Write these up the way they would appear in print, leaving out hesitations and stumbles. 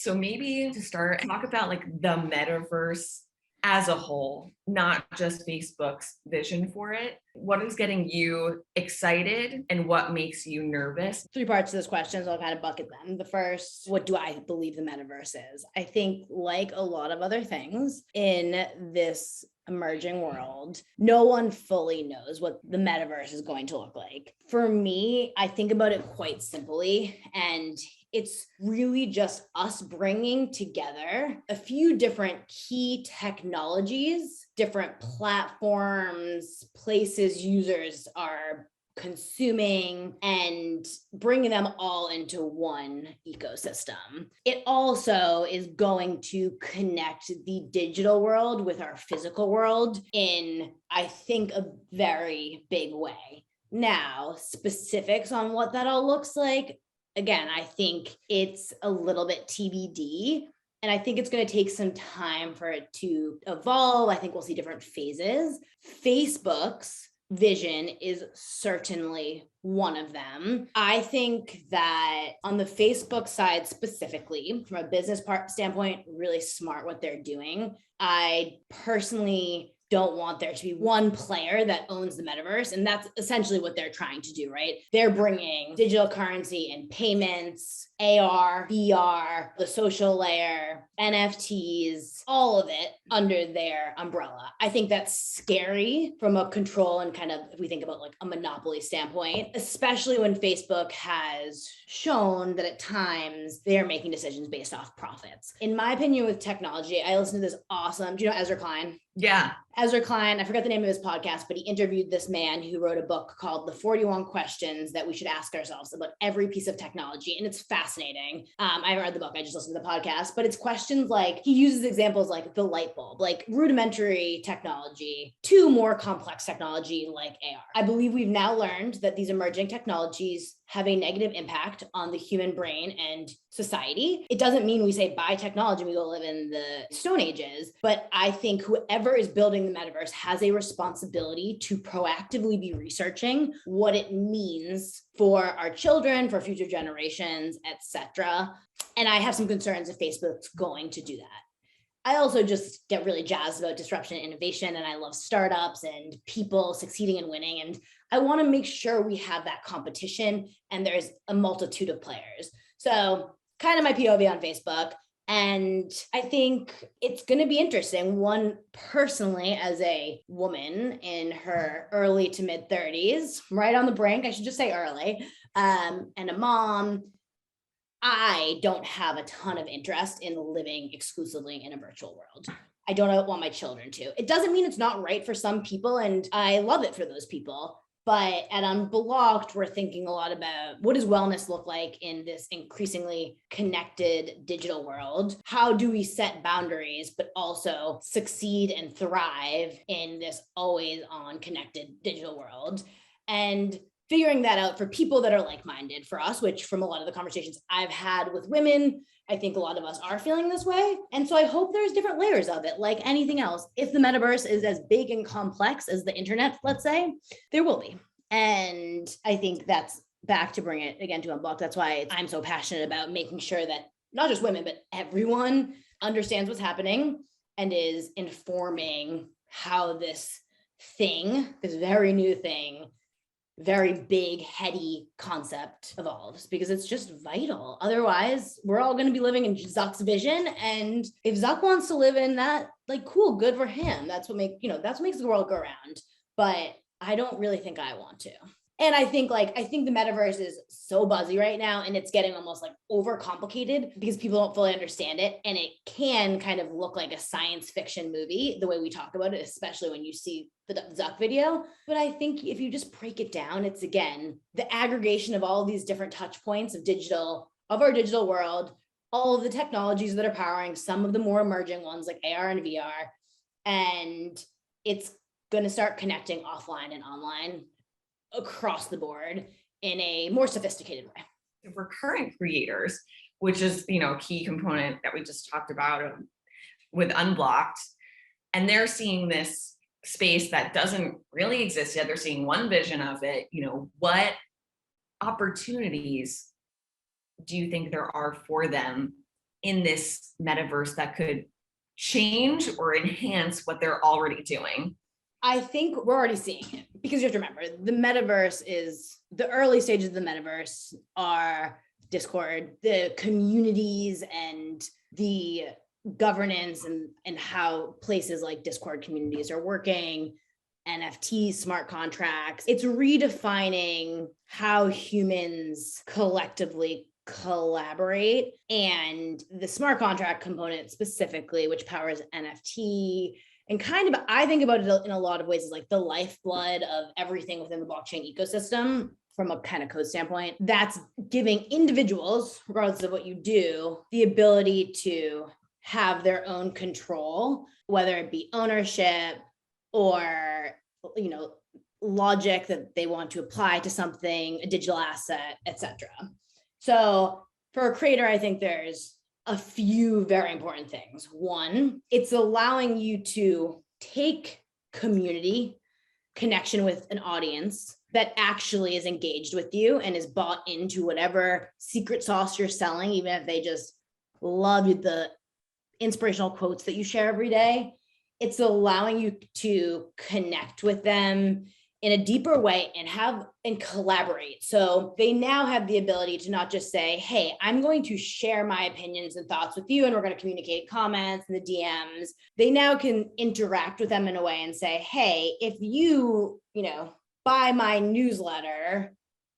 So maybe to start, talk about like the metaverse as a whole, not just Facebook's vision for it. What is getting you excited and what makes you nervous? Three parts to this question, so I'll kind of bucket them. The first, what do I believe the metaverse is? I think, like a lot of other things in this emerging world, no one fully knows what the metaverse is going to look like. For me, I think about it quite simply, and it's really just us bringing together a few different key technologies, different platforms, places users are consuming, and bringing them all into one ecosystem. It also is going to connect the digital world with our physical world in, I think, a very big way. Now, specifics on what that all looks like, again, I think it's a little bit TBD. And I think it's going to take some time for it to evolve. I think we'll see different phases. Facebook's vision is certainly one of them. I think that on the Facebook side specifically, from a business standpoint, really smart what they're doing. I personally don't want there to be one player that owns the metaverse. And that's essentially what they're trying to do, right? They're bringing digital currency and payments, AR, VR, the social layer, NFTs, all of it under their umbrella. I think that's scary from a control and kind of, if we think about like a monopoly standpoint, especially when Facebook has shown that at times they are making decisions based off profits. In my opinion, with technology, I listened to this awesome, do you know Ezra Klein? Yeah. Ezra Klein, I forgot the name of his podcast, but he interviewed this man who wrote a book called The 41 Questions That We Should Ask Ourselves About Every Piece of Technology. And it's fascinating. I haven't read the book, I just listened to the podcast, but it's questions like, he uses examples like the light bulb, like rudimentary technology to more complex technology like AR. I believe we've now learned that these emerging technologies have a negative impact on the human brain and society. It doesn't mean we say buy technology and we go live in the Stone Ages, but I think whoever is building the metaverse has a responsibility to proactively be researching what it means for our children, for future generations, etc. And I have some concerns if Facebook's going to do that. I also just get really jazzed about disruption and innovation, and I love startups and people succeeding and winning. And I want to make sure we have that competition and there's a multitude of players. So kind of my POV on Facebook. And I think it's going to be interesting. One, personally, as a woman in her early to mid 30s, right on the brink, I should just say early, and a mom, I don't have a ton of interest in living exclusively in a virtual world. I don't want my children to. It doesn't mean it's not right for some people, and I love it for those people. But at Unblocked, we're thinking a lot about what does wellness look like in this increasingly connected digital world? How do we set boundaries, but also succeed and thrive in this always on connected digital world? And figuring that out for people that are like-minded for us, which from a lot of the conversations I've had with women, I think a lot of us are feeling this way. And so I hope there's different layers of it, like anything else. If the metaverse is as big and complex as the internet, let's say, there will be. And I think that's back to bring it again to Unblock. That's why I'm so passionate about making sure that not just women, but everyone understands what's happening and is informing how this thing, this very new thing, very big, heady concept evolves, because it's just vital. Otherwise, we're all going to be living in Zuck's vision. And if Zuck wants to live in that, like, cool, good for him. That's what makes the world go round. But I don't really think I want to. And I think the metaverse is so buzzy right now, and it's getting almost like overcomplicated because people don't fully understand it. And it can kind of look like a science fiction movie, the way we talk about it, especially when you see the Zuck video. But I think if you just break it down, it's again, the aggregation of all of these different touch points of our digital world, all of the technologies that are powering some of the more emerging ones like AR and VR. And it's going to start connecting offline and online across the board in a more sophisticated way. For current creators, which is, a key component that we just talked about with Unblocked, and they're seeing this space that doesn't really exist yet. They're seeing one vision of it. What opportunities do you think there are for them in this metaverse that could change or enhance what they're already doing? I think we're already seeing it, because you have to remember the metaverse is the early stages of the metaverse are Discord, the communities and the governance and how places like Discord communities are working, NFTs, smart contracts. It's redefining how humans collectively collaborate, and the smart contract component specifically, which powers NFT, and kind of, I think about it in a lot of ways as like the lifeblood of everything within the blockchain ecosystem from a kind of code standpoint. That's giving individuals, regardless of what you do, the ability to have their own control, whether it be ownership or, you know, logic that they want to apply to something, a digital asset, etc. So for a creator, I think there's a few very important things. One, it's allowing you to take community, connection with an audience that actually is engaged with you and is bought into whatever secret sauce you're selling, even if they just love the inspirational quotes that you share every day. It's allowing you to connect with them in a deeper way and collaborate. So they now have the ability to not just say, hey, I'm going to share my opinions and thoughts with you, and we're going to communicate comments in the DMs. They now can interact with them in a way and say, hey, if you buy my newsletter,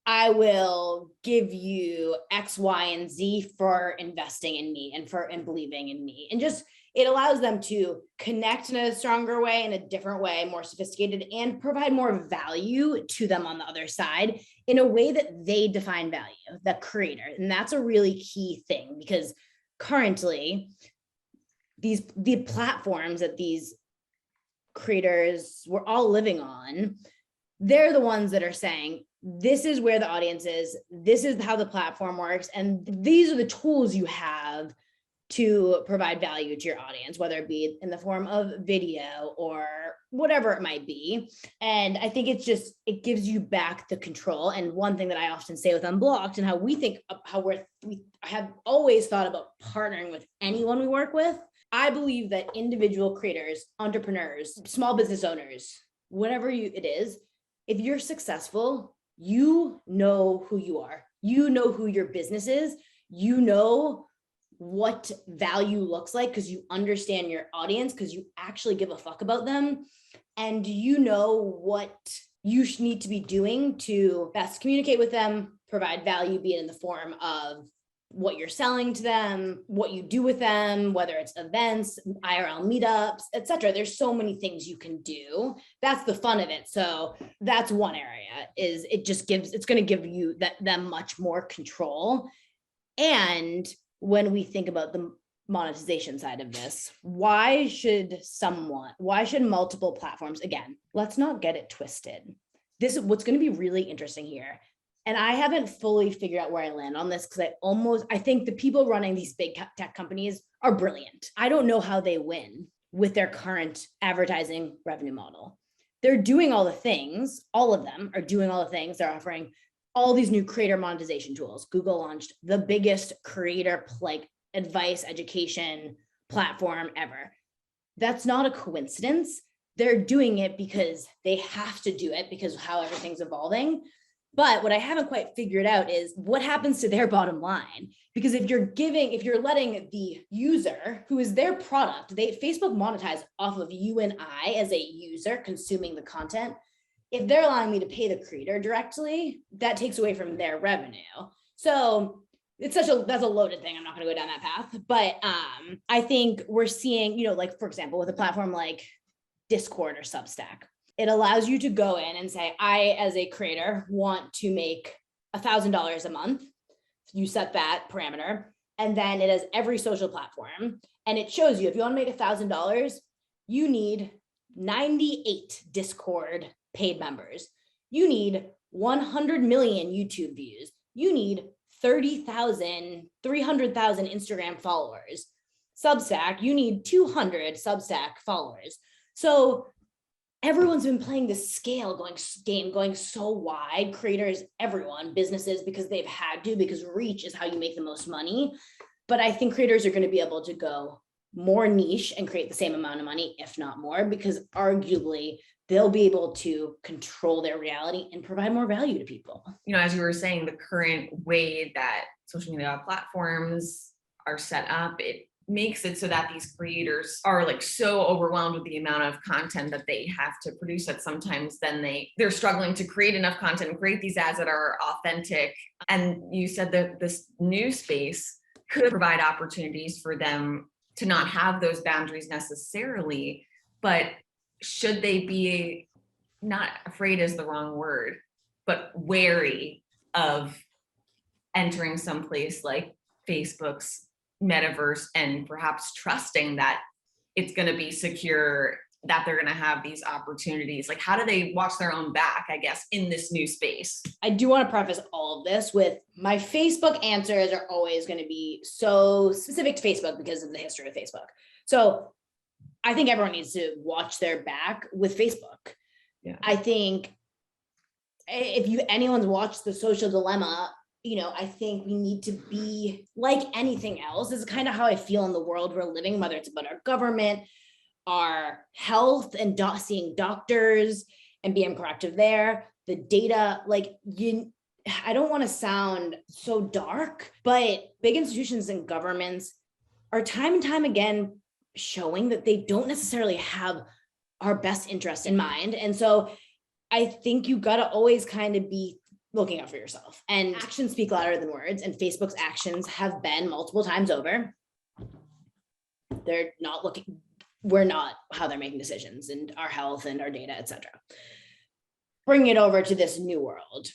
I will give you X, Y, and Z for investing in me and believing in me. And just, it allows them to connect in a stronger way, in a different way, more sophisticated, and provide more value to them on the other side in a way that they define value, the creator. And that's a really key thing, because currently the platforms that these creators were all living on, they're the ones that are saying, this is where the audience is, this is how the platform works, and these are the tools you have to provide value to your audience, whether it be in the form of video or whatever it might be. And I think it gives you back the control. And one thing that I often say with Unblocked and how we have always thought about partnering with anyone we work with, I believe that individual creators, entrepreneurs, small business owners, whatever it is, if you're successful, you know who you are, you know who your business is, you know what value looks like because you understand your audience, because you actually give a fuck about them, and you know what you need to be doing to best communicate with them, provide value, be it in the form of what you're selling to them, what you do with them, whether it's events, IRL meetups, etc. There's so many things you can do. That's the fun of it. So that's one area, is it's going to give you them much more control. And when we think about the monetization side of this, why should multiple platforms, again, let's not get it twisted. What's going to be really interesting here, and I haven't fully figured out where I land on this, because I think the people running these big tech companies are brilliant. I don't know how they win with their current advertising revenue model. They're doing all the things, all of them are doing all the things. They're offering all these new creator monetization tools. Google launched the biggest creator advice education platform ever. That's not a coincidence. They're doing it because they have to do it because of how everything's evolving. But what I haven't quite figured out is what happens to their bottom line. Because if you're letting the user, who is their product, Facebook monetize off of you and I as a user consuming the content. If they're allowing me to pay the creator directly, that takes away from their revenue. So that's a loaded thing. I'm not going to go down that path. But I think we're seeing, for example, with a platform like Discord or Substack, it allows you to go in and say, I, as a creator, want to make $1,000 a month. You set that parameter, and then it has every social platform, and it shows you, if you want to make $1,000, you need 98 Discord paid members. You need 100 million YouTube views. You need 300,000 Instagram followers. Substack, you need 200 Substack followers. So everyone's been playing this game going so wide, creators, everyone, businesses, because they've had to, because reach is how you make the most money. But I think creators are going to be able to go more niche and create the same amount of money, if not more, because arguably they'll be able to control their reality and provide more value to people. You know, as you were saying, the current way that social media platforms are set up, it makes it so that these creators are like so overwhelmed with the amount of content that they have to produce that sometimes then they're struggling to create enough content and create these ads that are authentic. And you said that this new space could provide opportunities for them to not have those boundaries necessarily, but should they be, not afraid is the wrong word, but wary of entering someplace like Facebook's metaverse and perhaps trusting that it's going to be secure, that they're going to have these opportunities? Like, how do they watch their own back, I guess, in this new space? I do want to preface all of this with my Facebook answers are always going to be so specific to Facebook because of the history of Facebook. So I think everyone needs to watch their back with Facebook. Yeah. I think if anyone's watched The Social Dilemma, you know, I think we need to be like anything else. This is kind of how I feel in the world we're living, whether it's about our government, our health, and seeing doctors and being proactive there, the data, like I don't want to sound so dark, but big institutions and governments are time and time again showing that they don't necessarily have our best interest in mind. And so I think you got to always kind of be looking out for yourself, and actions speak louder than words. And Facebook's actions have been multiple times over. They're not looking, we're not how they're making decisions and our health and our data, etc. Bring it over to this new world.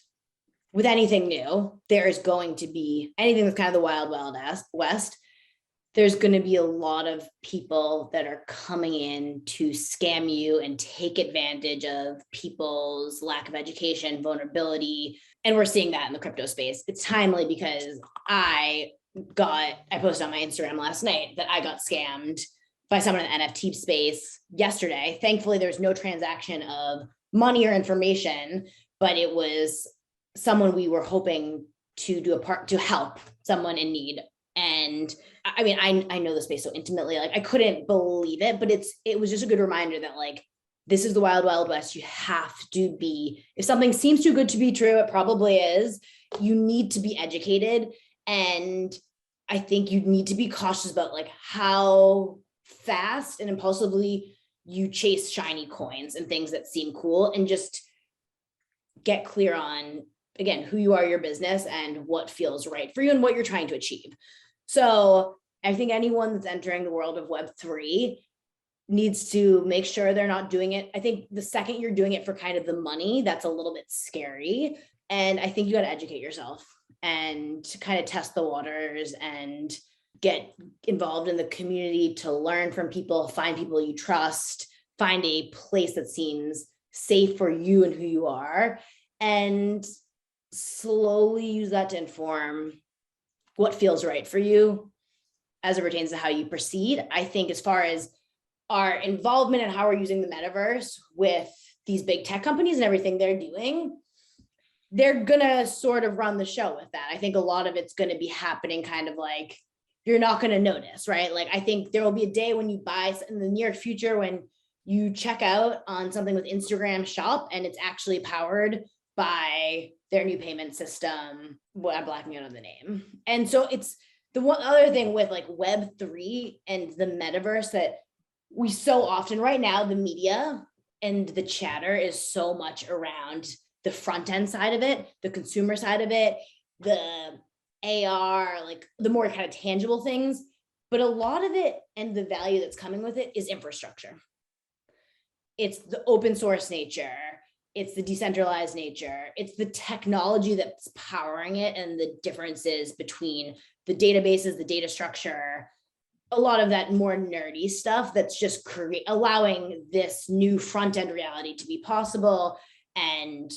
With anything new, there is going to be anything that's kind of the wild, wild west. There's going to be a lot of people that are coming in to scam you and take advantage of people's lack of education, vulnerability. And we're seeing that in the crypto space. It's timely because I posted on my Instagram last night that I got scammed by someone in the NFT space yesterday. Thankfully, there's no transaction of money or information, but it was someone we were hoping to do a part to help someone in need. And I mean, I know the space so intimately, like I couldn't believe it, but it was just a good reminder that like, this is the wild, wild west. You have to be, if something seems too good to be true, it probably is. You need to be educated. And I think you need to be cautious about like how fast and impulsively you chase shiny coins and things that seem cool, and just get clear on, again, who you are, your business, and what feels right for you and what you're trying to achieve. So I think anyone that's entering the world of Web3 needs to make sure they're not doing it. I think the second you're doing it for kind of the money, that's a little bit scary. And I think you got to educate yourself and kind of test the waters and get involved in the community to learn from people, find people you trust, find a place that seems safe for you and who you are, and slowly use that to inform what feels right for you as it pertains to how you proceed. I think as far as our involvement and how we're using the metaverse with these big tech companies and everything they're doing, they're gonna sort of run the show with that. I think a lot of it's gonna be happening kind of like, you're not gonna notice, right? Like I think there will be a day when you buy in the near future when you check out on something with Instagram Shop and it's actually powered by their new payment system. Well, I'm blacking out on the name. And so it's the one other thing with like Web3 and the metaverse that we so often right now, the media and the chatter is so much around the front end side of it, the consumer side of it, the AR, like the more kind of tangible things. But a lot of it and the value that's coming with it is infrastructure. It's the open source nature. It's the decentralized nature. It's the technology that's powering it and the differences between the databases, the data structure, a lot of that more nerdy stuff that's just allowing this new front-end reality to be possible and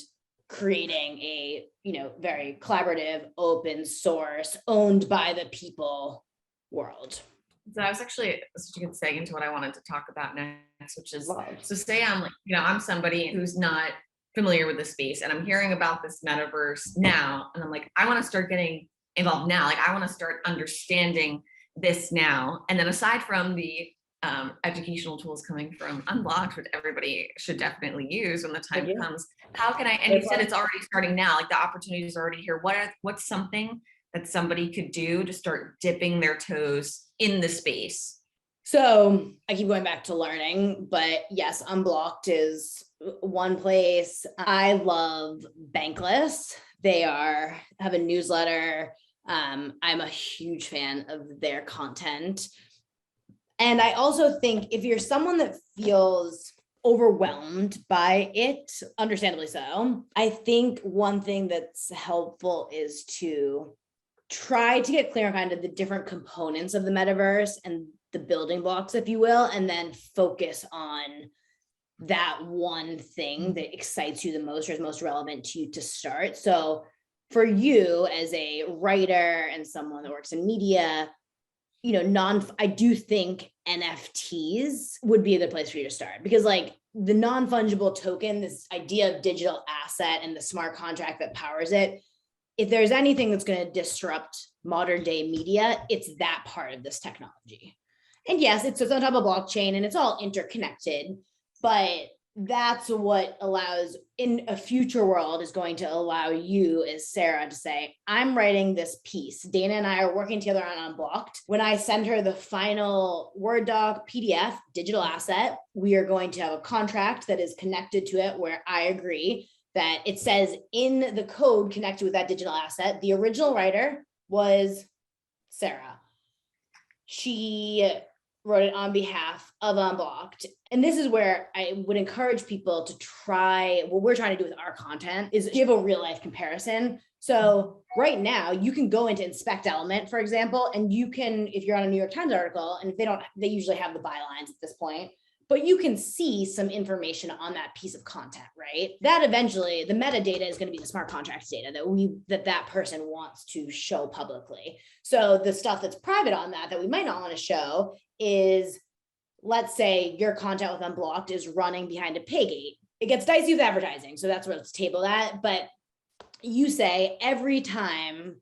creating a, very collaborative, open source, owned by the people world. So that was actually such a good segue into what I wanted to talk about next, which is, so say I'm like, I'm somebody who's not familiar with the space and I'm hearing about this metaverse now, and I'm like, I want to start getting involved now. Like I want to start understanding this now. And then aside from the educational tools coming from Unblocked, which everybody should definitely use when the time comes, how can I, and you said it's already starting now, like the opportunity is already here. What's something that somebody could do to start dipping their toes in the space? So I keep going back to learning, but yes, Unblocked is one place. I love Bankless. They have a newsletter. I'm a huge fan of their content. And I also think if you're someone that feels overwhelmed by it, understandably so, I think one thing that's helpful is to try to get clear on kind of the different components of the metaverse and the building blocks, if you will, and then focus on that one thing that excites you the most or is most relevant to you to start. So for you as a writer and someone that works in media, I do think NFTs would be a good place for you to start, because like the non-fungible token, this idea of digital asset and the smart contract that powers it, if there's anything that's going to disrupt modern day media, it's that part of this technology. And yes, it's on top of blockchain and it's all interconnected, but that's what allows, in a future world, is going to allow you as Sarah to say, I'm writing this piece. Dayna and I are working together on Unblocked. When I send her the final Word doc, PDF, digital asset, we are going to have a contract that is connected to it where I agree that it says in the code connected with that digital asset, the original writer was Sarah. She wrote it on behalf of Unblocked. And this is where I would encourage people to try, what we're trying to do with our content is give a real life comparison. So right now you can go into Inspect Element, for example, and you can, if you're on a New York Times article, and if they usually have the bylines at this point, but you can see some information on that piece of content, right? That eventually, the metadata is going to be the smart contracts data that person wants to show publicly. So the stuff that's private on that we might not want to show is, let's say your content with Unblocked is running behind a pay gate. It gets dicey with advertising, so that's where it's tabled at. But you say every time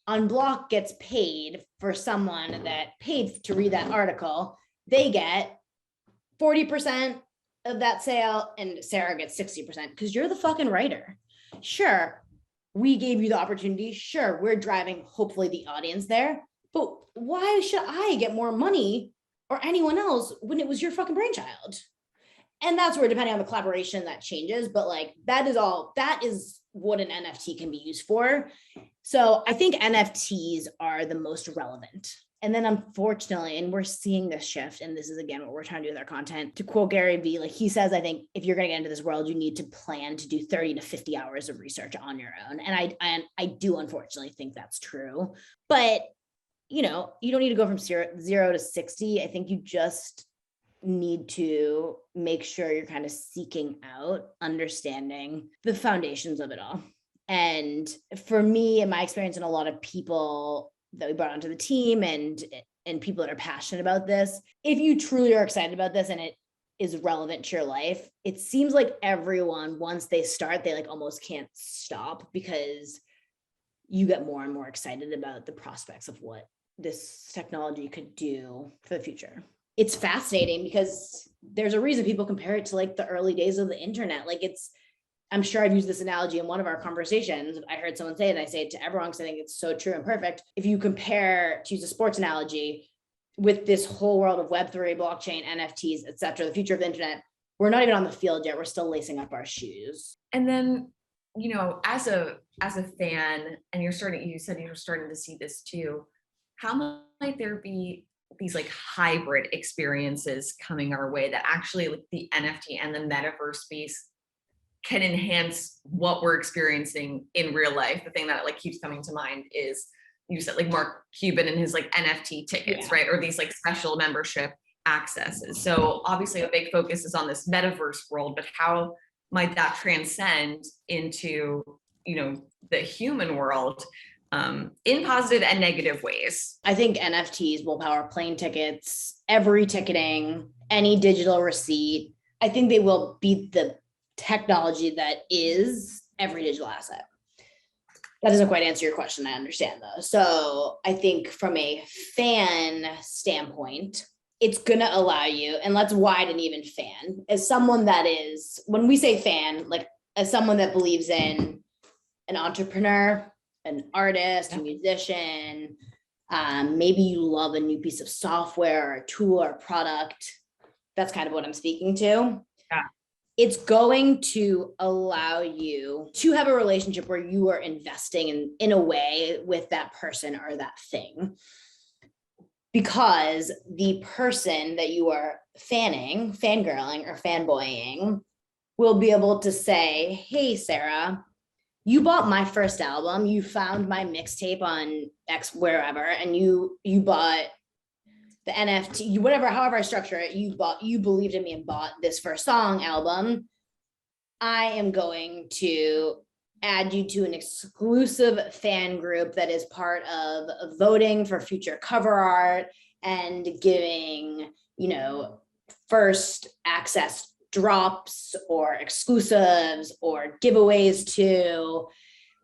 Unblocked gets paid for someone that paid to read that article, they get 40% of that sale, and Sarah gets 60% because you're the fucking writer. Sure, we gave you the opportunity. Sure, we're driving hopefully the audience there, but why should I get more money or anyone else when it was your fucking brainchild? And that's where, depending on the collaboration, that changes. But like that is what an NFT can be used for. So I think NFTs are the most relevant. And then unfortunately, and we're seeing this shift, and this is again what we're trying to do with our content, to quote Gary Vee, like he says, I think if you're going to get into this world, you need to plan to do 30 to 50 hours of research on your own. And I do unfortunately think that's true. But you don't need to go from zero to 60. I think you just need to make sure you're kind of seeking out, understanding the foundations of it all. And for me, in my experience, and a lot of people that we brought onto the team and people that are passionate about this, if you truly are excited about this and it is relevant to your life, it seems like everyone, once they start, they like almost can't stop, because you get more and more excited about the prospects of what this technology could do for the future. It's fascinating because there's a reason people compare it to like the early days of the internet. Like I'm sure I've used this analogy in one of our conversations. I heard someone say it, and I say it to everyone because I think it's so true and perfect. If you compare, to use a sports analogy, with this whole world of Web3, blockchain, NFTs, et cetera, the future of the internet, we're not even on the field yet. We're still lacing up our shoes. And then, as a fan, and you said you're starting to see this too, how might there be these like hybrid experiences coming our way that actually like the NFT and the metaverse space can enhance what we're experiencing in real life? The thing that like keeps coming to mind is, you said like Mark Cuban and his like NFT tickets, right? Or these like special membership accesses. So obviously a big focus is on this metaverse world, but how might that transcend into, the human world, in positive and negative ways? I think NFTs will power plane tickets, every ticketing, any digital receipt. I think they will be the technology that is every digital asset. That doesn't quite answer your question. I understand though. So I think from a fan standpoint, it's going to allow you, and let's widen even fan, as someone that is, when we say fan, like as someone that believes in an entrepreneur, an artist, a musician, maybe you love a new piece of software or a tool or a product. That's kind of what I'm speaking to. Yeah. It's going to allow you to have a relationship where you are investing in a way with that person or that thing. Because the person that you are fangirling or fanboying will be able to say, hey, Sarah, you bought my first album, you found my mixtape on X wherever, and you bought the NFT, whatever, however I structure it, you believed in me and bought this first song album. I am going to add you to an exclusive fan group that is part of voting for future cover art and giving, first access drops or exclusives or giveaways to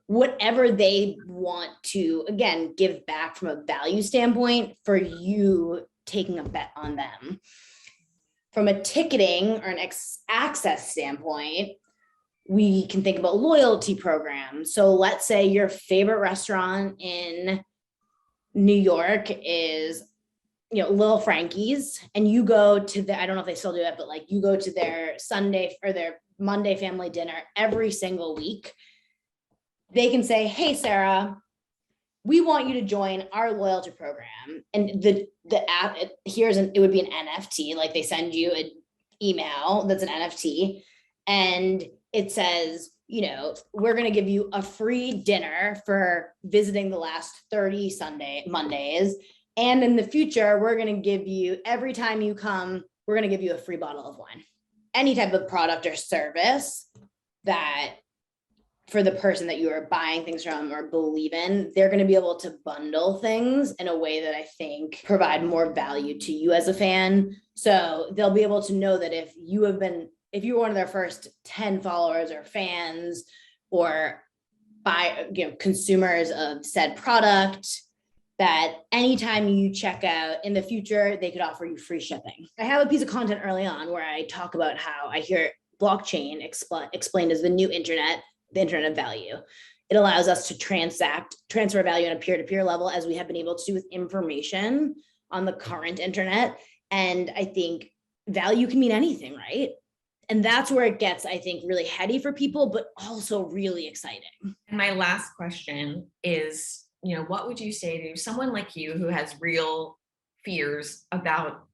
whatever they want to, again, give back from a value standpoint for you taking a bet on them. From a ticketing or an access standpoint, we can think about loyalty programs. So let's say your favorite restaurant in New York is, Little Frankie's, and you go to I don't know if they still do it, but like you go to their Sunday or their Monday family dinner every single week. They can say, hey, Sarah, we want you to join our loyalty program. And the app, it would be an NFT, like they send you an email that's an NFT. And it says, we're going to give you a free dinner for visiting the last 30 Mondays. And in the future, we're going to give you, every time you come, we're going to give you a free bottle of wine. Any type of product or service that for the person that you are buying things from or believe in, they're going to be able to bundle things in a way that I think provide more value to you as a fan. So they'll be able to know that if you were one of their first 10 followers or fans or consumers of said product, that anytime you check out in the future, they could offer you free shipping. I have a piece of content early on where I talk about how I hear blockchain explained as the new internet, the internet of value. It allows us to transfer value on a peer-to-peer level, as we have been able to do with information on the current internet. And I think value can mean anything, right? And that's where it gets, I think, really heady for people, but also really exciting. And my last question is, what would you say to someone like you who has real fears about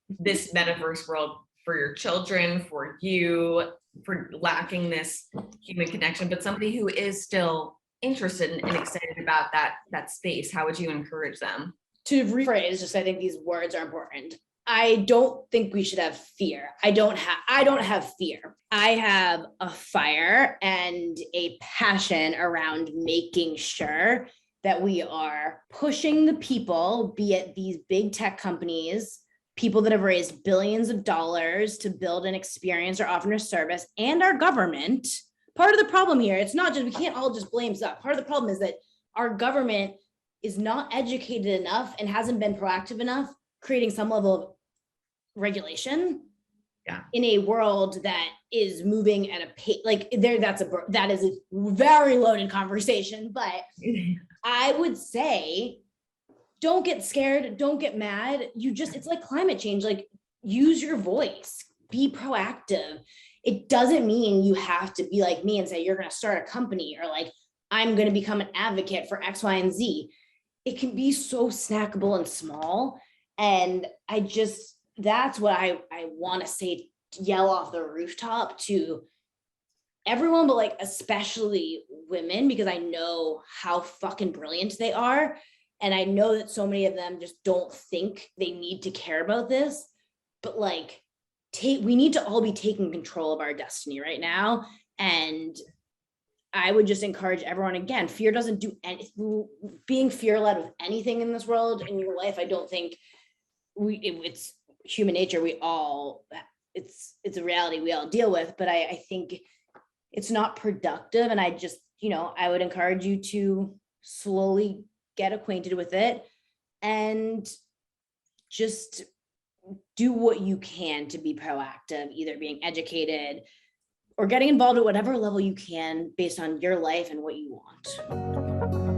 this metaverse world for your children, for you, for lacking this human connection, but somebody who is still interested and excited about that space? How would you encourage them? To rephrase, I think these words are important. I don't think we should have fear. I don't have fear. I have a fire and a passion around making sure that we are pushing the people, be it these big tech companies, people that have raised billions of dollars to build an experience or offer a service, and our government. Part of the problem here, it's not just, we can't all just blame stuff. Part of the problem is that our government is not educated enough and hasn't been proactive enough, creating some level of regulation in a world that is moving at a pace. That is a very loaded conversation, but I would say, don't get scared. Don't get mad. It's like climate change. Like, use your voice, be proactive. It doesn't mean you have to be like me and say, you're going to start a company, or like, I'm going to become an advocate for X, Y, and Z. It can be so snackable and small. And that's what I want to say, yell off the rooftop to everyone, but like especially women, because I know how fucking brilliant they are. And I know that so many of them just don't think they need to care about this, but like, we need to all be taking control of our destiny right now. And I would just encourage everyone, again, fear doesn't do anything. Being fear-led with anything in this world, in your life, I don't think it's human nature. It's a reality we all deal with, but I think it's not productive. And I just I would encourage you to slowly get acquainted with it and just do what you can to be proactive, either being educated or getting involved at whatever level you can based on your life and what you want.